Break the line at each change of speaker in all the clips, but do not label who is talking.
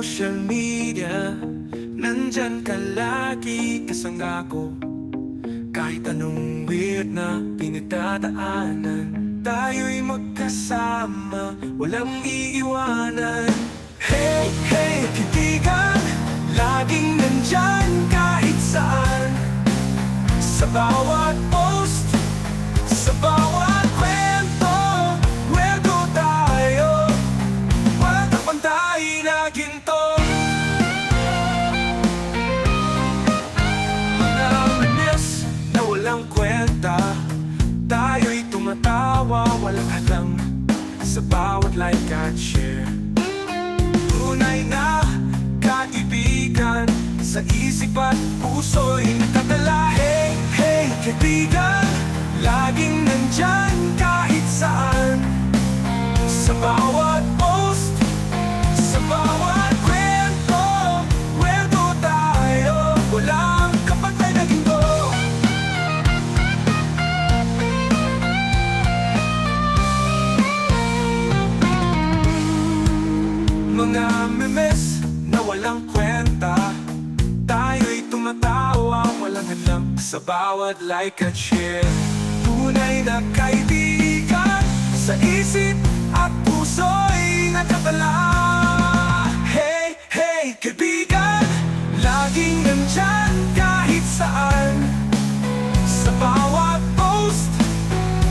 social media, nandyan ka lagi kasangga ko. Kahit anong weird na pinagdadaanan, tayo'y magkasama, walang iiwanan. Hey, hey, kaibigan, laging nandyan kahit saan. Sa bawat post, sa bawat kwento, kwento tayo, walang kapantay na ginto. Mga manis na walang kwenta, tayo'y tumatawa, walang hadlang. Sa bawat like at share, tunay na kaibigan, sa isip at puso'y nagdadala. Hey, hey, kaibigan, laging nandyan kahit saan. Sa bawat post, sa bawat kwento, kwento tayo, walang kapantay na ginto. Mga memes na walang kwenta, tayo'y tumatawa, walang hadlang. Sa bawat like at share, tunay na kaibigan, sa isip at puso'y nagkatala. Hey, hey, kaibigan, laging nandyan kahit saan. Sa bawat post,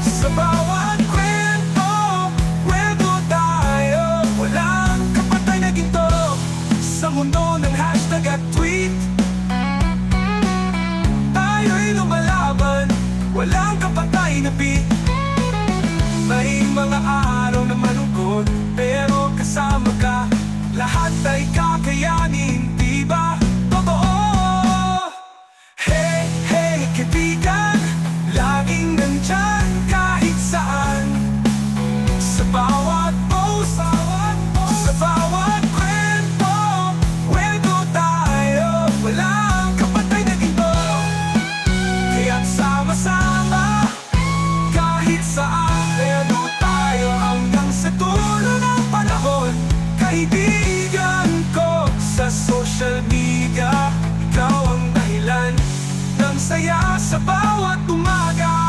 sa bawat kwento, kwento tayo, walang kapantay na ginto. Sa mundo ng hashtag at tweet, tayo'y lumalaban, walang kapantay na beat. May mga araw na malungkot, pero kasama ka, lahat ay kakayanin, di ba? Totoo! Hey, hey, kaibigan, laging nandyan kahit saan. Sa bawat post, sa bawat kwento, kwento tayo, walang kapantay na ginto. Kaya't sama-sama, kahit saan, kwento tayo hanggang sa dulo ng panahon. Kaibigan ko sa social media, ikaw ang dahilan ng saya sa bawat umaga.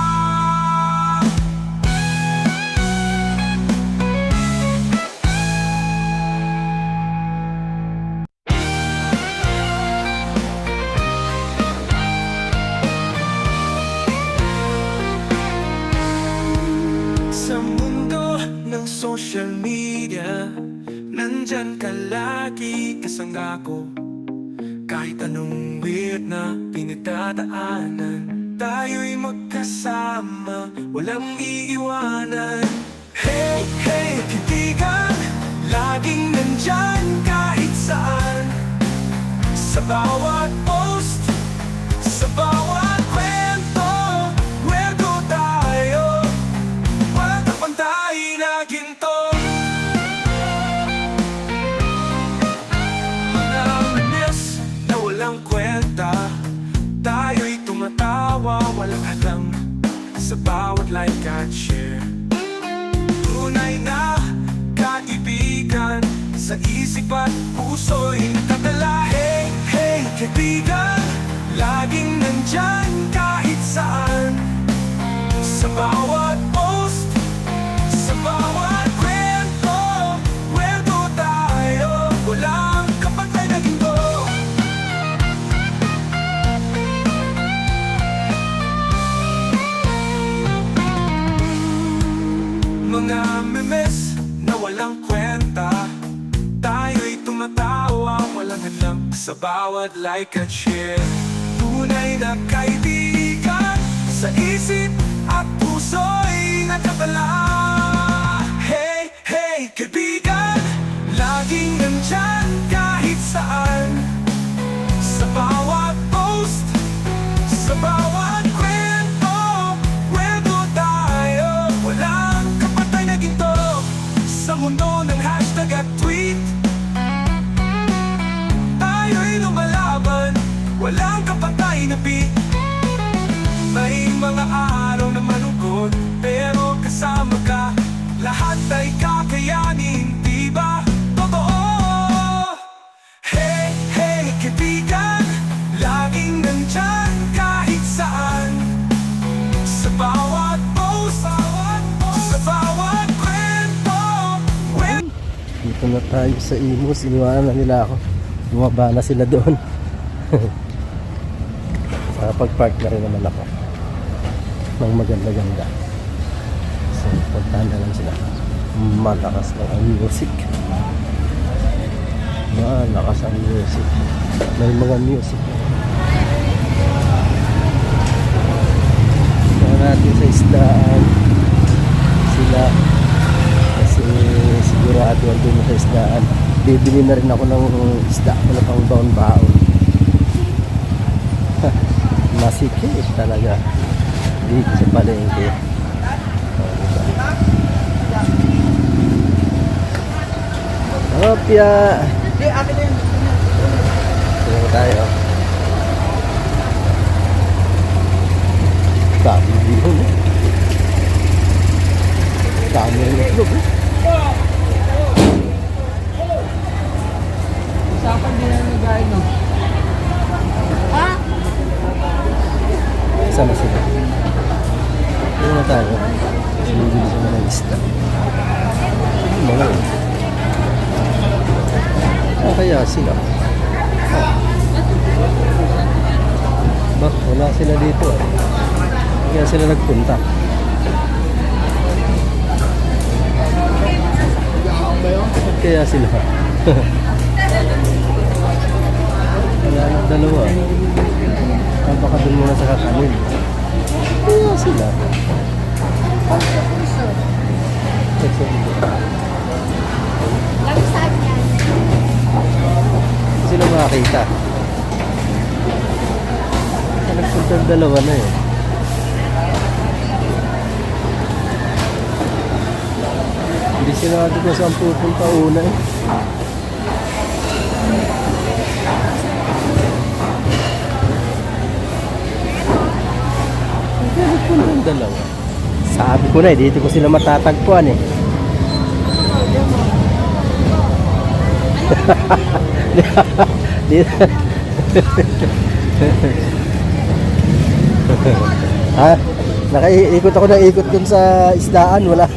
Sa mundo ng social media, nandyan ka lagi kasangga ko. Kahit anong weird na pinagdadaanan, tayo'y magkasama, walang iiwanan. Hey, hey, kaibigan, laging nandyan kahit saan. Sa bawat post, sa bawat kwento, kwento tayo, walang kapantay na ginto. Mga manis na walang kwenta, tayo'y tumatawa, walang hadlang. Sa bawat like at share, tunay na kaibigan, sa isip at puso'y nagdadala. Hey, hey, kaibigan, laging nandyan kahit saan. Sa bawat post, sa bawat kwento, kwento tayo, walang kapantay na ginto. Mga memes na walang kwenta, tayo'y tumatawa, walang hadlang. Sa bawat like at share, tunay na kaibigan, sa isip at puso'y nagkatala. Hey, hey, kaibigan, laging nandyan kahit saan. Sa bawat post, sa bawat kwento, kwento tayo, walang kapantay na ginto. Sa mundo ng hashtag at tweet, tayo'y lumalaban, walang kapantay na beat. May mga araw na malungkot, pero kasama ka, lahat ay kakayanin, di ba? Totoo! nandyan kahit saan. Sa bawat post, sa bawat kwento.
Dito na tayo sa Imus. Iniwanan na nila ako. Bumaba na sila doon. Pag-park na rin naman ako ng maganda-ganda. So puntahan na lang sila. Malakas lang ang music. Malakas ang music. May mga music. Puntahan natin sa isdaan sila. Kasi sigurado andun sa isdaan. Bibili na rin ako ng isda. Wala pang baon-baon. Masikip talaga dito sa palengke. Opya. Tingnan tayo. Dami dito. Dami rin itlog.
Usapan din ang nagay, no?
Sana sila. Tingnan na tayo. Sinigil sila ng isda. Mga kaya sila. Wala sila dito. Kaya sila nagpunta. Kaya sila. Wala nang dalawa. Baka dun muna sa kakanin. Kaya sila. Sila makakita. Nagpunta ang dalawa na eh. Hindi sila natin kung saan pupunta una eh. Nagpunta ang dalawa. Sabi ko na eh, dito ko sila matatagpuan eh. Dito. Ha? Nakaikot ako ng ikot dun sa isdaan, wala.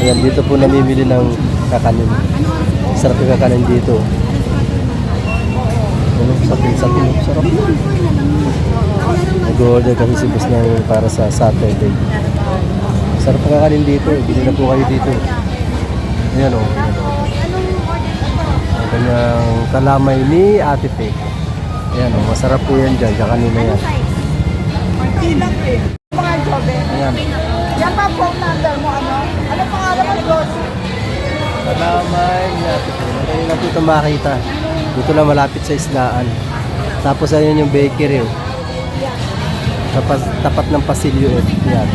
Ayan, dito po namimili ng kakanin. Sarap yung kakanin dito. Ano, sapin-sapin, sarap. Nag-order kasi si boss ng para sa Saturday. Sarap ang kakanin dito, bili na po kayo dito. Ayan o. Kanyang kalamay ni Ate Pe. Ayan o, masarap po yan dyan, kakanin na yan.
Ilang eh. Mga jobe.
Ayan.
Yan pa phone number mo, ano? Ano pangalan mo, boss?
Kalamay ni Ate Pe. Ngayon lang dito makita. Dito lang malapit sa isdaan. Tapos ayun yung bakery. Oh. Tapat ng Pasilyo F. Yan.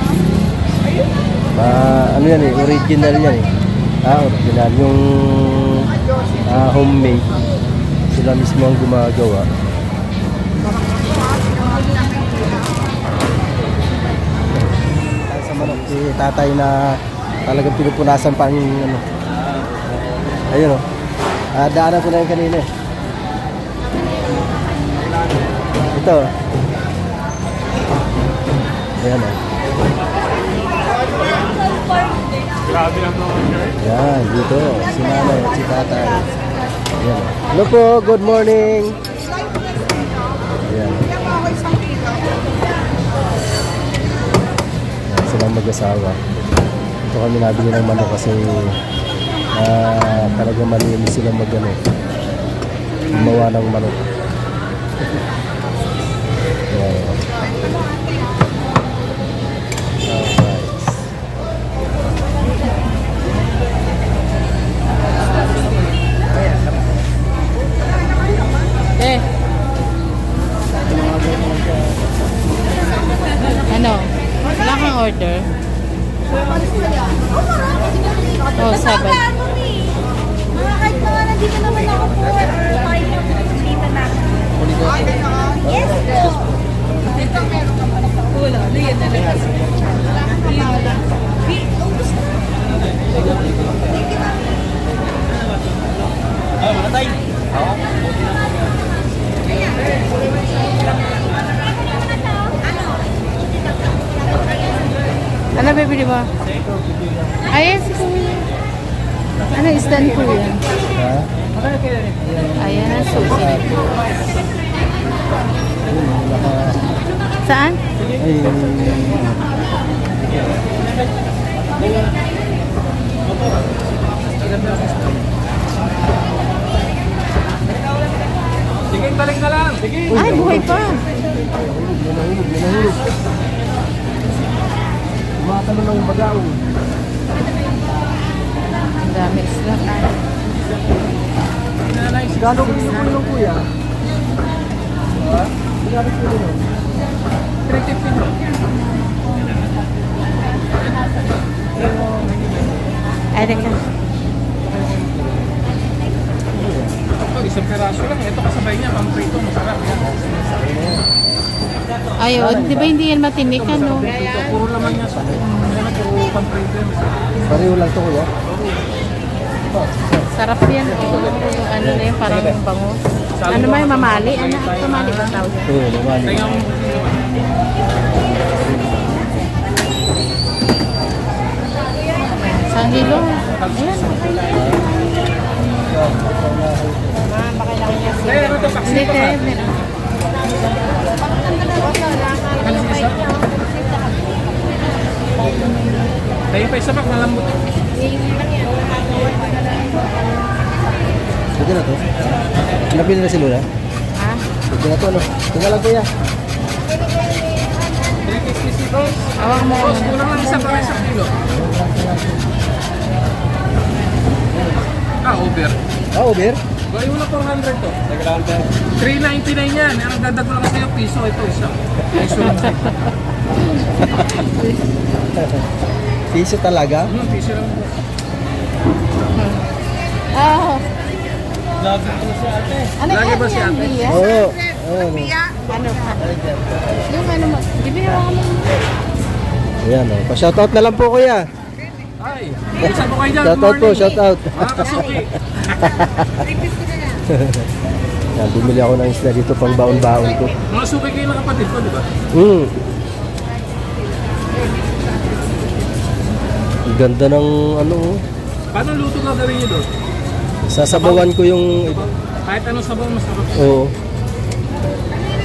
Ano yan eh, original yan eh. Original. Yung homemade. Sila mismo ang gumagawa. Sa manok si tatay na talagang pinupunasan pa ang ano. Ayun o. Daanan ko na yung kanina eh. Ito. Ayan o. Yan, dito. Si nanay at si tatay. Ayan. Hello po, good morning. Ayan. Ayan, silang mag-asawa. Ito kami nabili ng manok kasi talagang malinis silang gumawa ng manok. Ayan.
Ano? Wala kang order? Oh, 7.
Mga kahit mga nandito naman ako po. Tayo na po dito na. Yes po. Ito meron ka pala. Wala. Liyan na lang. Wala tayo.
di ba? Ayan si Kuya. Ano isda ni Kuya?
Ha?
Ayan ang susi ni Kuya. Saan?
Ay,
Sige, balik na lang. Sige.
Ay, buhay pa.
nanahulog. Tumatalo ng bagaw.
Ang dami isla.
Gano'n kilo po yun, kuya? Ha? Gano'n kilo yun?
350.
Ay, teka.
Ito, isang peraso lang. Ito kasabay niya, pamprito, masarap yan.
Ayun, di ba hindi yan matinik, ano?
Ito, puro laman niya sa yan, puro pamprito yan.
Pareho lang to, kuya?
Sarap yan. Oh. Yung ano na yun, parang bango. Ano ba yung mamali? Ano? Mamali ba tawag?
Oo, naman.
Tingnan mo.
Isang kilo. Ayan.
Eh, ano ito,
Hindi,
paksipa ka?
meron.
Tayo pa isa pa, malambot.
Pwede na to? Pinapili na si Lola?
Ha?
Pwede na to, ano? Tingnan lang, kuya.
350 sitos.
Awak mo.
Boss, kulang lang isa para isang kilo. Over.
Ah, over?
Gawin mo na 400 to. 399 yan. Ang dadag ko lang kasi yung piso. Ito isa. Piso lang.
Piso talaga?
Piso lang.
Ah. Ano
Lagi
yan
ba si
yan,
ate?
Bia?
Oo. Ano?
Ano pa? Yung ano mo? Di ba yung mo?
Ayan, oh. Pa-shoutout na lang po, kuya.
Ay, isa po kayo dyan.
Shoutout po, shoutout.
Mga kasuki.
Yan, bumili ako ng isla dito pang baon-baon ko.
Mga suki kayo ng kapatid ko, di ba?
Ang ganda ng ano, oh.
Paano luto gagawin niyo doon?
Sasabawan ko yung...
Kahit anong sabaw, masarap.
Oo.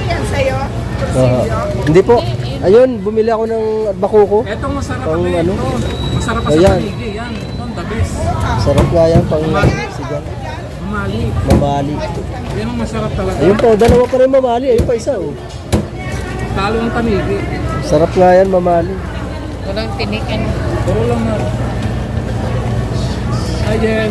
Yan sa'yo.
Hindi po. Ayun, bumili ako ng bakuko.
Etong masarap
Pang
kami.
ano?
Ito. Masarap pa sa
Ayan.
paligid. Yan. Ito ang the best.
Sarap nga yan, pang sigang.
Mamali.
Mamali.
Yan ang masarap talaga.
Ayun po, dalawa pa rin mamali. Ayun pa isa, oh.
Talo ang tamigi.
Sarap nga yan, mamali.
Walang tinik, ano?
Puro lang na. Ayan.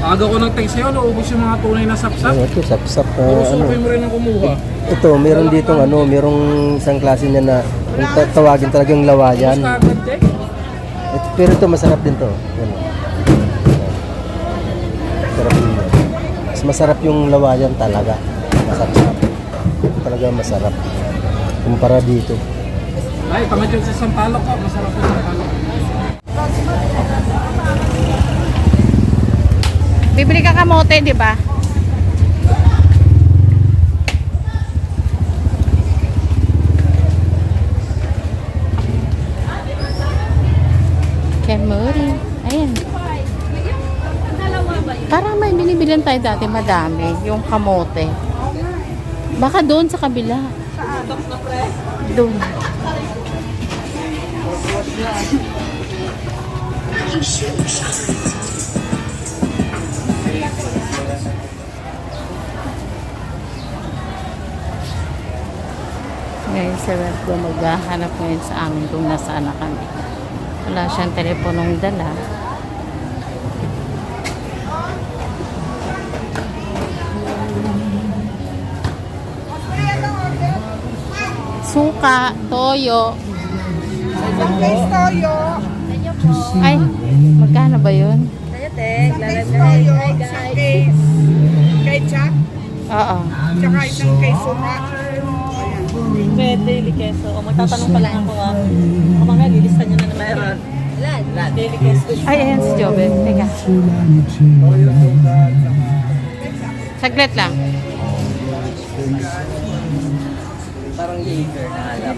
Aga ko nag-text sa'yo, naubos yung mga tunay na sapsap.
Ano ito, sapsap na
Puro
ano.
suki mo rin ang kumuha.
Ito, meron ditong ano, merong isang klase niya na kung tawagin talagang lawayan.
Tapos kagad, Jack.
Pero ito, masarap din to. Yan, oh. Sarap din yan. Mas masarap yung lawayan talaga. Masarap. Talaga masarap. Kumpara dito.
Ay, tamad yun sa sampalok ko. Masarap yung sampalok.
Bibili ka kamote, di ba? Kamote. Ayan. Parang may binibilan tayo dati madami. Yung kamote. Baka doon sa kabila. Doon. Ngayon si Werdo maghahanap ngayon sa amin kung nasaan na kami. Wala siyang teleponong dala. Suka, toyo.
Isang case toyo.
Ay, magkano ba yun?
Isang case toyo. Isang case ketchup.
Oo.
Tsaka isang case suka.
Daily queso. O magtatanong pa lang ako Kung mga lilista nyo na meron. Daily queso.
Ay, ayan si Jobel. Teka. Saglit lang.
Parang Jaeger na alam.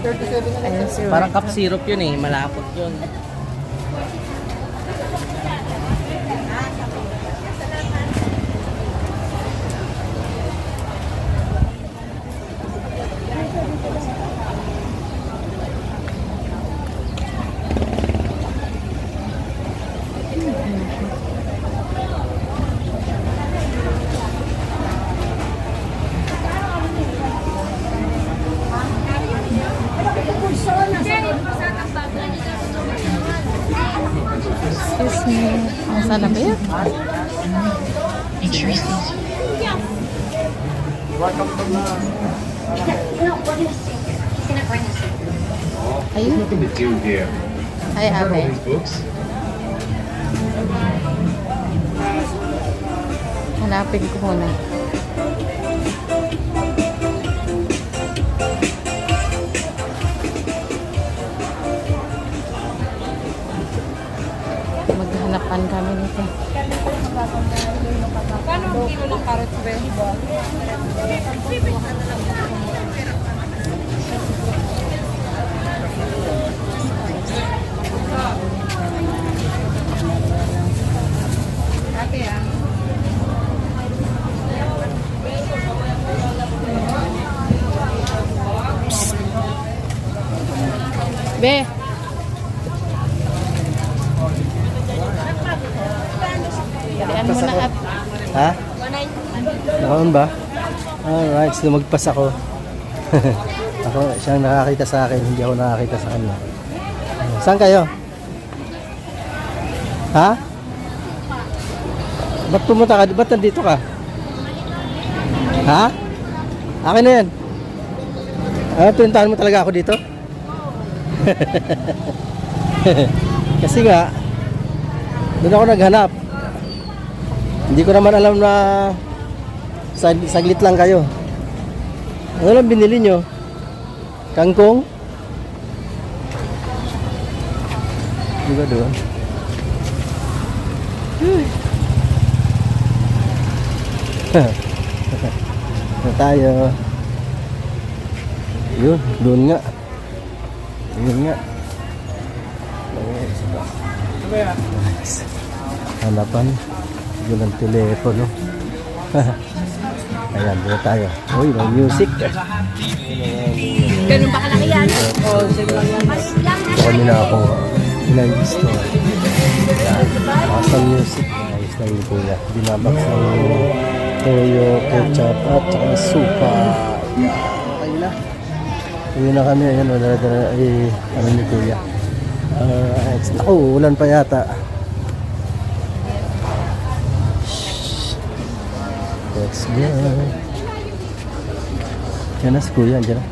Ayan si
Parang cup syrup yun eh, malapot yun.
Excuse me. Nasaan na ba yun? Ayun.
Nothing to do here.
Ay, abe.
These books.
Hanapin ko muna. Maghanapan kami nito.
Paano ang kilo ng carrots ba? Ate ah.
Be. Dalian mo na at
Ha? Nakaon ba? Alright, so magpas ako. Ako, siyang nakakita sa akin, hindi ako nakakita sa kanya. Saan kayo? Ha? Ba't pumunta ka? Ba't nandito ka? Ha? Akin na yan. Pinuntahan mo talaga ako dito? Kasi nga, doon ako naghanap. Hindi ko naman alam na saglit lang kayo. Ano lang binili nyo? Kangkong? Di ba doon? Na tayo. Yun, doon nga. Yun nga. Hanapan. Yun ang telepono. Ayan, doon tayo. Uy, may music.
Ganun ba kalaki yan?
Kami na ako. Ilang store. Awesome music. Ayos na yun kuya. Binabak sa toyo, ketchup, at saka supa. Okay na. Uwi na kami. Ayan, dala-dala. Ano ni kuya. Ako, ulan pa yata. Let's go. Diyan na si kuya. Diyan na.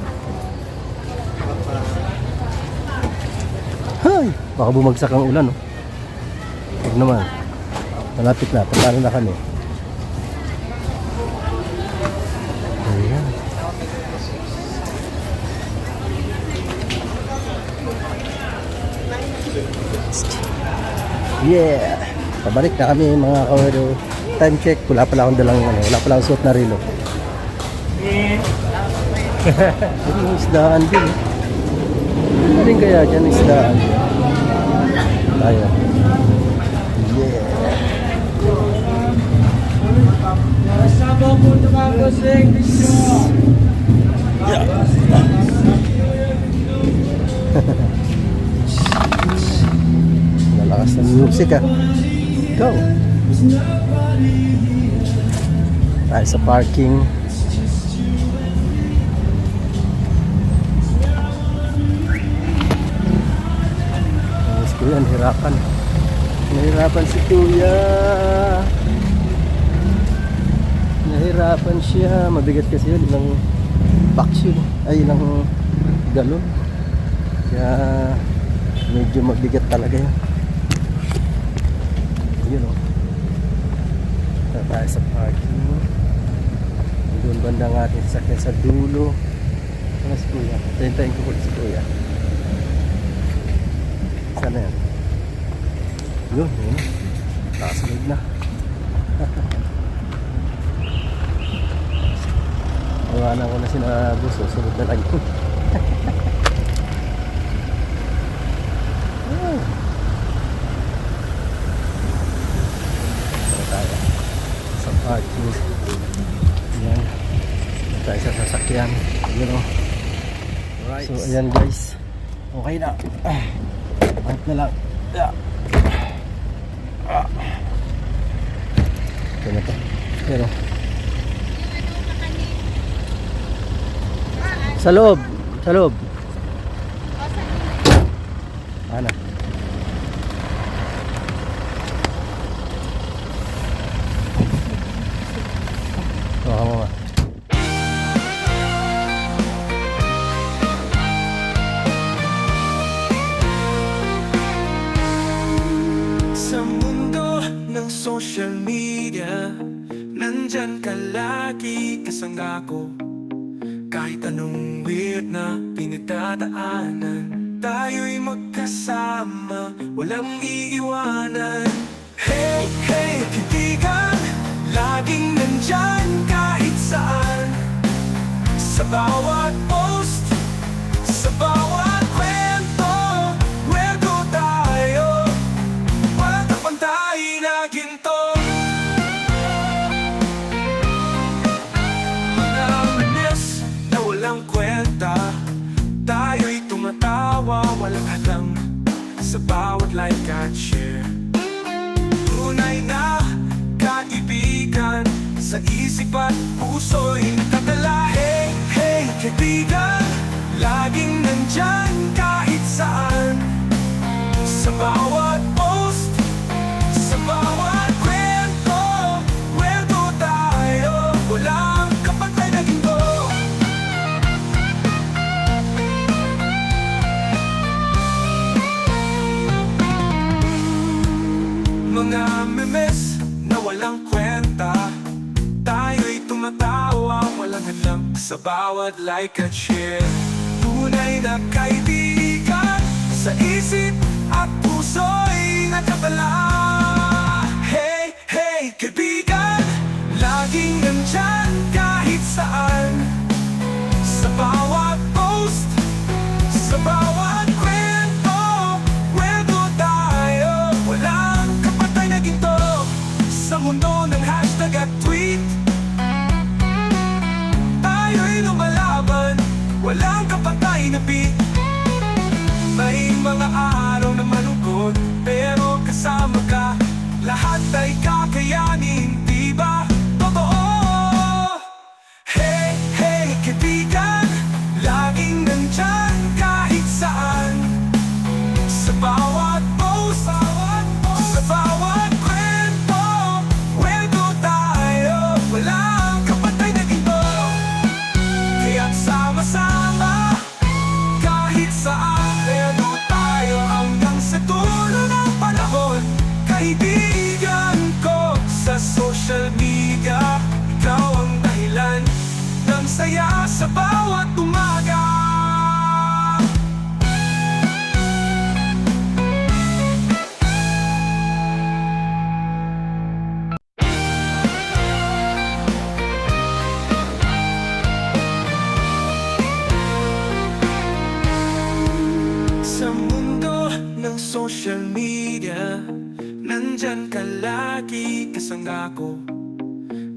Hay! Baka bumagsak ang ulan, oh. Huwag naman. Malapit na. Paano na kami? Ayan. Yeah! Pabalik na kami mga kawado. Time check. Wala pala akong dalang ano. Wala pala akong suot na rilo. Yung isdaan din. Ano rin kaya dyan isdaan? Tayo. Yeah. Nalakas ng music ah. Go! Tayo sa parking. Kuya, nahirapan. Nahirapan si kuya. Nahirapan siya. Mabigat kasi yun. Ilang box yun. Ay, ilang galon. Kaya medyo mabigat talaga yun. Yun o. Tayo sa parking. Doon banda ng ating sasakyan sa dulo. Ano si kuya? Tayin-tayin ko po si kuya. Sana yan? Yun, yun. Nakasunod na. Iwanan ko na sinabuso. Sunod na lang yun. parking. Ayan. Tayo sa sasakyan. Ayan o. So ayan guys. Okay na. Park na lang. Ito na to. Pero sa loob. Sa loob. Ano? Baka mo ba?
Sa mundo ng social media, nandyan ka lagi kasangga ko. Kahit anong weird na pinagdadaanan, tayo'y magkasama, walang iiwanan. Hey, hey, kaibigan, laging nandyan kahit saan. Sa bawat post, sa bawat kwento, weirdo tayo, walang kapantay na ginto. Mga manis na walang kwenta, tayo'y tumatawa, walang hadlang sa bawat like at share. Tunay na kaibigan, sa isip at puso'y nakatala. Hey, hey, kaibigan, laging nandyan kahit saan. Sa bawat post, sa bawat kwento, weirdo tayo, walang kapantay na ginto. Mga memes na walang kwenta, tayo'y tumatawa, walang hadlang sa bawat like at share. Tunay na kaibigan, sa isip at puso'y nakatala. Hey, hey, kaibigan, laging nandyan kahit saan. Sa bawat post, sa bawat kwento, weirdo tayo, walang kapatay na ginto. Sa mundo ng hashtag at tweet, tayo'y lumalaban, walang kapantay na beat. May mga araw na malungkot, pero kasama ka, lahat ay kakayanin, di ba? Totoo! Hey, hey, kaibigan, laging nandyan kahit saan. Sa bawat post, sa bawat kwento, weirdo tayo, walang kapantay na ginto. Kaya't sama-sama, kahit saan, weirdo tayo hanggang sa dulo ng panahon. Kaibigan ko sa social media, ikaw ang dahilan ng saya sa bawat umaga. Sa mundo ng social media, nandyan ka lagi kasangga ko.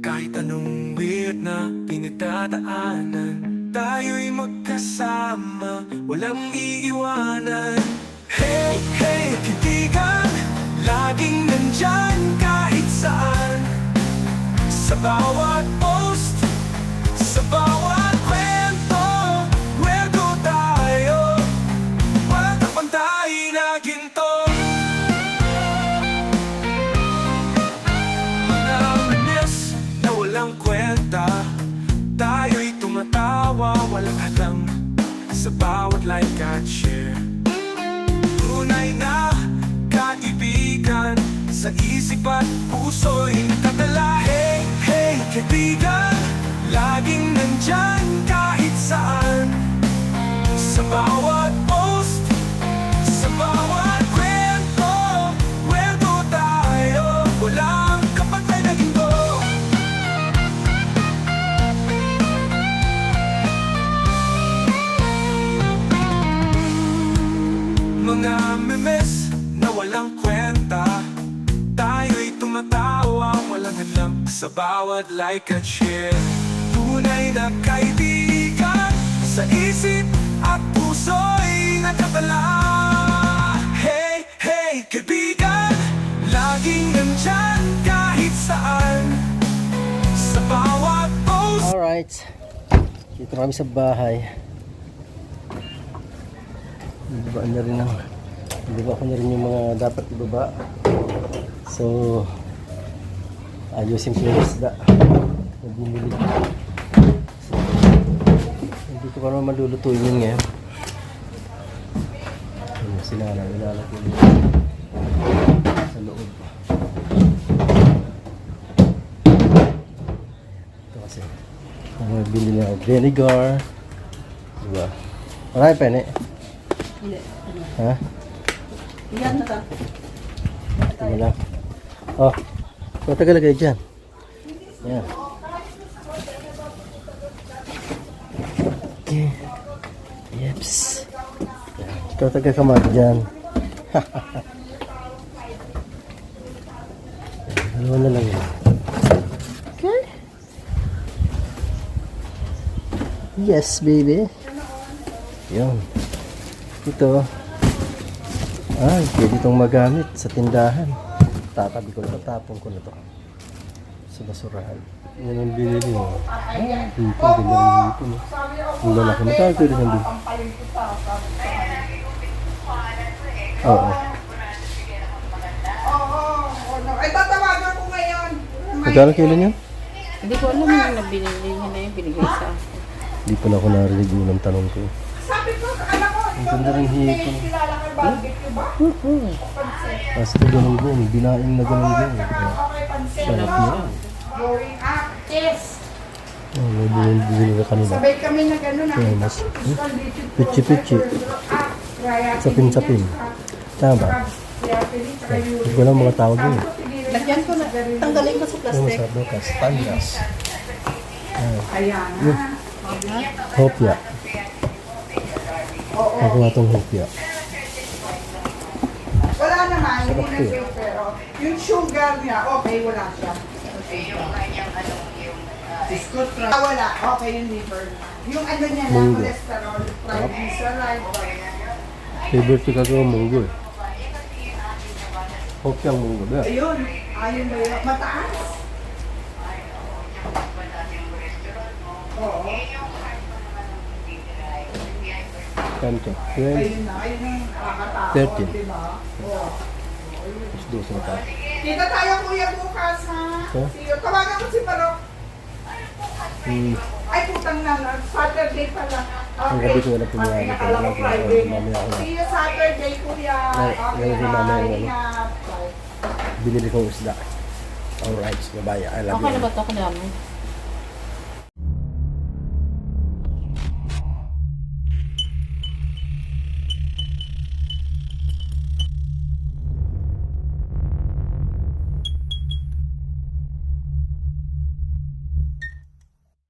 Kahit anong weird na pinagdadaanan, tayo'y magkasama, walang iiwanan. Hey, hey, kaibigan, laging nandyan kahit saan. Sa bawat post, sa bawat kwento, weirdo tayo, walang kapantay na ginto. Mga manis na walang kwenta, tayo'y tumatawa, walang hadlang sa bawat like at share. Tunay na kaibigan, sa isip at puso'y nakatala. Hey, hey, kaibigan, laging nandyan kahit saan. Sa bawat post, sa bawat kwento, weirdo tayo, walang kapantay na ginto. Mga memes na walang kwenta, tayo'y tumatawa, walang hadlang lang sa bawat like at share. Tunay na kaibigan sa isip at puso'y nakabala. Hey, hey, kaibigan, laging nandyan kahit saan. Sa bawat post.
Alright. Dito kami sa bahay. Ibabaan na rin ang ibaba ko na rin yung mga dapat ibaba. So ayusin ko yung isda na bumili. So, hindi ko pa naman malulutuin yun ngayon. Ayun, sinala, nilalagyan yun sa loob. Ito kasi bili na vinegar, diba? Marami pa yun eh. Ha?
Yan na ka.
Ito mo lang. Oh, matagal kayo dyan. Yan. Okay. Yeps. Yan. Ikaw taga kamad dyan. Dalawa na lang yun. Okay. Yes, baby. Yun. Ito. Ay, pwede itong magamit sa tindahan. Tatabi ko na ito, tapon ko na ito sa basurahan. Yan ang binili mo. Hipon, ganda ng hipon. Ang lalaki. Magkano ito rin nandun? Oo.
Ay, tatawagan ko ngayon.
Magkano kilo niya?
Hindi ko alam yung nabinili niya na yung binigay sa akin.
Hindi pala ako narinig yun ang tanong ko.
Sabi ko, alam ko,
Ang ganda ng hipon.
kilala kay barbecue ba?
Tapos ito ganun din. Binaing na ganun din.
Okay, pansin.
Sarap yan.
Going up. Yes.
Oh, may binili ka kanila.
Sabay kami na gano'n.
Kaya mas pichi-pichi. Sapin-sapin. Tama ba? Hindi ko lang mga tawag yun.
Lagyan ko na. Tanggalin ko sa
Ano
plastic.
masarap daw? Castanhas.
Ayan.
Yun. Hopya. Ako nga itong hopya.
Wala naman, hindi na siya, pero yung sugar niya, okay, wala siya. Wala, okay yung liver. Yung ano niya na,
Munggo.
cholesterol, triglyceride.
Favorite ko kagawa munggo eh. Hopya ang munggo. Ba?
Ayun, ayun ba yun? Mataas. Oo,
Kanto.
ayun na, ayun yung nakakatakot,
13.
diba? Oo.
Mas 12 na pa.
Kita tayo kuya bukas ha.
Huh?
See you. Tawagan ko si Parok. Ay putang na, Saturday pala.
Ang gabi ko wala pumayag.
Nakala ko Friday.
Mamaya ako na.
See you Saturday kuya.
Ay,
Okay
ngayon din
ha,
mamaya yung ano.
ingat. Bye.
Binili kong isda. Alright, bye-bye. I love
Okay na
you.
ba ito? Kailangan mo.